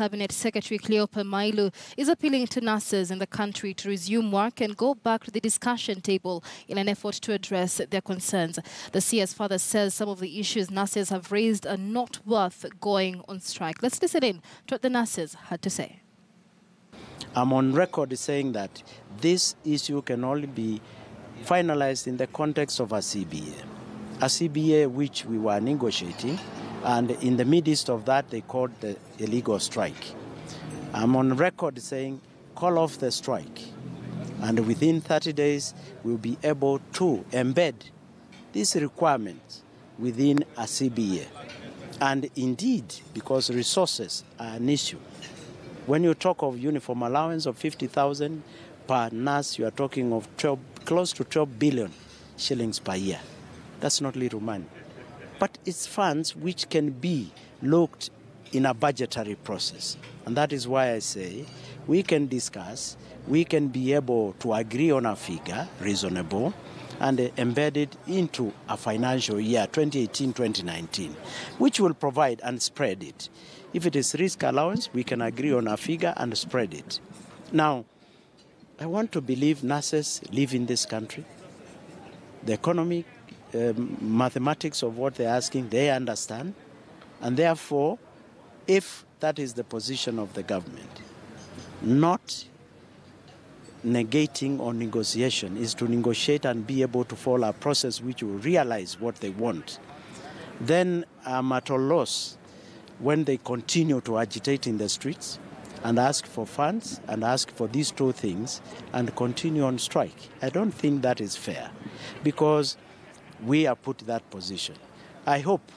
Cabinet Secretary Cleopha Mailu is appealing to nurses in the country to resume work and go back to the discussion table in an effort to address their concerns. The CS father says some of the issues nurses have raised are not worth going on strike. Let's listen in to what the nurses had to say. I'm on record saying that this issue can only be finalized in the context of a CBA which we were negotiating, and in the midst of that they called the illegal strike. I'm on record saying call off the strike, and within 30 days we'll be able to embed these requirements within a CBA. And indeed, because resources are an issue, when you talk of uniform allowance of 50,000 per nurse, you are talking of close to 12 billion shillings per year. That's not little money. But it's funds which can be looked in a budgetary process. And that is why I say we can discuss, we can be able to agree on a figure, reasonable, and embed it into a financial year, 2018-2019, which will provide and spread it. If it is risk allowance, we can agree on a figure and spread it. Now, I want to believe nurses live in this country. The economic mathematics of what they're asking, they understand. And therefore, if that is the position of the government, not negating or negotiation is to negotiate and be able to follow a process which will realize what they want, then I'm at a loss when they continue to agitate in the streets and ask for funds and ask for these two things and continue on strike. I don't think that is fair because we are put in that position. I hope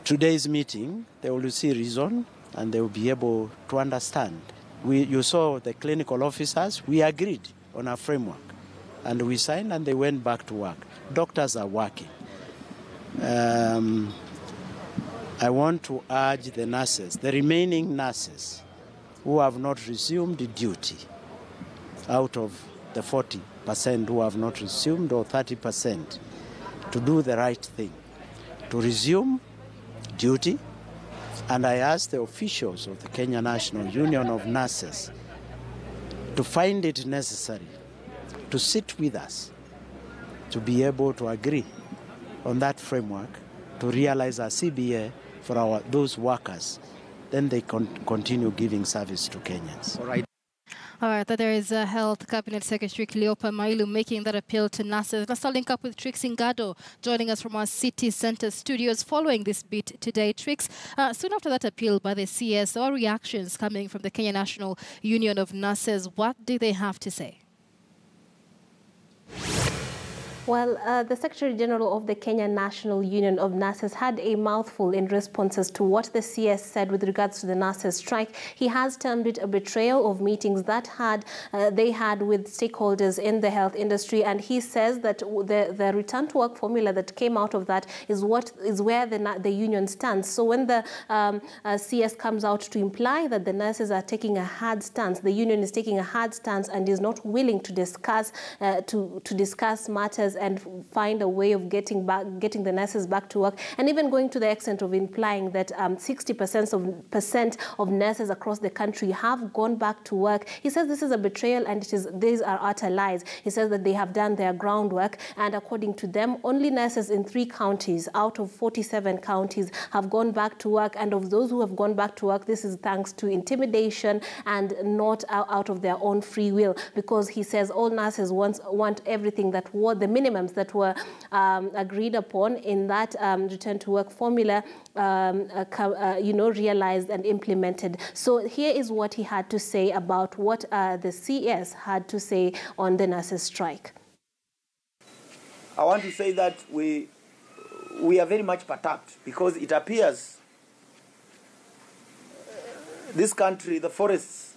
today's meeting they will see reason and they will be able to understand. You saw the clinical officers, we agreed on a framework and we signed and they went back to work. Doctors are working. I want to urge the nurses, the remaining nurses who have not resumed duty out of the 40% who have not resumed or 30%, to do the right thing, to resume duty. And I ask the officials of the Kenya National Union of Nurses to find it necessary to sit with us, to be able to agree on that framework, to realize a CBA for those workers. Then they continue giving service to Kenyans. All right, there is Health Cabinet Secretary Cleopha Mailu making that appeal to nurses. Let's link up with Trix Ngado, joining us from our City Centre studios following this beat today. Trix, soon after that appeal by the CS, there are reactions coming from the Kenya National Union of Nurses. What do they have to say? Well, the Secretary General of the Kenya National Union of Nurses had a mouthful in responses to what the CS said with regards to the nurses' strike. He has termed it a betrayal of meetings that they had with stakeholders in the health industry, and he says that the return to work formula that came out of that is where the union stands. So when the CS comes out to imply that the nurses are taking a hard stance, the union is taking a hard stance and is not willing to discuss discuss matters and find a way of getting the nurses back to work, and even going to the extent of implying that 60% of nurses across the country have gone back to work. He says this is a betrayal and these are utter lies. He says that they have done their groundwork, and according to them, only nurses in 3 counties out of 47 counties have gone back to work, and of those who have gone back to work, this is thanks to intimidation and not out of their own free will, because he says all nurses want everything that were the minimums that were agreed upon in that return to work formula, realized and implemented. So here is what he had to say about what the CS had to say on the nurses' strike. I want to say that we are very much perturbed because it appears this country, the forests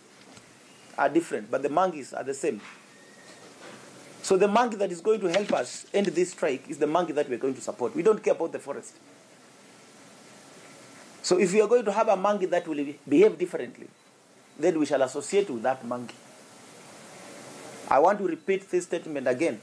are different, but the monkeys are the same. So the monkey that is going to help us end this strike is the monkey that we're going to support. We don't care about the forest. So if we are going to have a monkey that will behave differently, then we shall associate with that monkey. I want to repeat this statement again.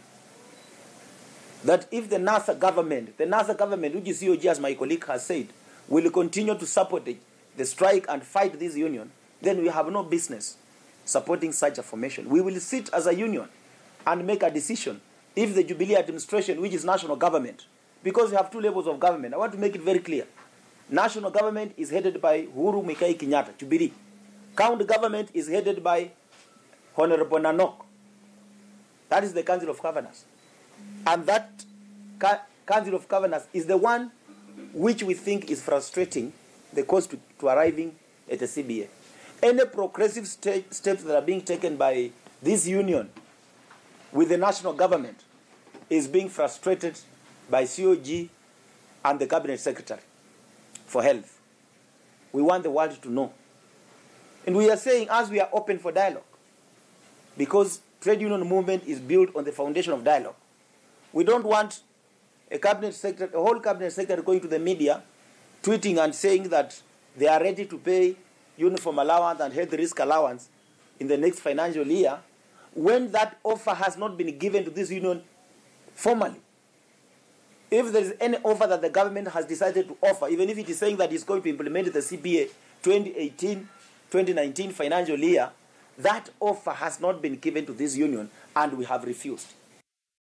That if the NASA government, which is COG, as my colleague has said, will continue to support the the strike and fight this union, then we have no business supporting such a formation. We will sit as a union and make a decision if the Jubilee administration, which is national government, because we have two levels of government. I want to make it very clear. National government is headed by Uhuru Muigai Kenyatta, Jubilee. County government is headed by Honorable Nanok. That is the Council of Governors. And that Council of Governors is the one which we think is frustrating the course to arriving at the CBA. Any progressive steps that are being taken by this union with the national government is being frustrated by COG and the Cabinet Secretary for Health. We want the world to know. And we are saying, as we are open for dialogue, because trade union movement is built on the foundation of dialogue. We don't want a whole cabinet secretary going to the media, tweeting and saying that they are ready to pay uniform allowance and health risk allowance in the next financial year, when that offer has not been given to this union formally. If there is any offer that the government has decided to offer, even if it is saying that it's going to implement the CBA 2018-2019 financial year, that offer has not been given to this union, and we have refused.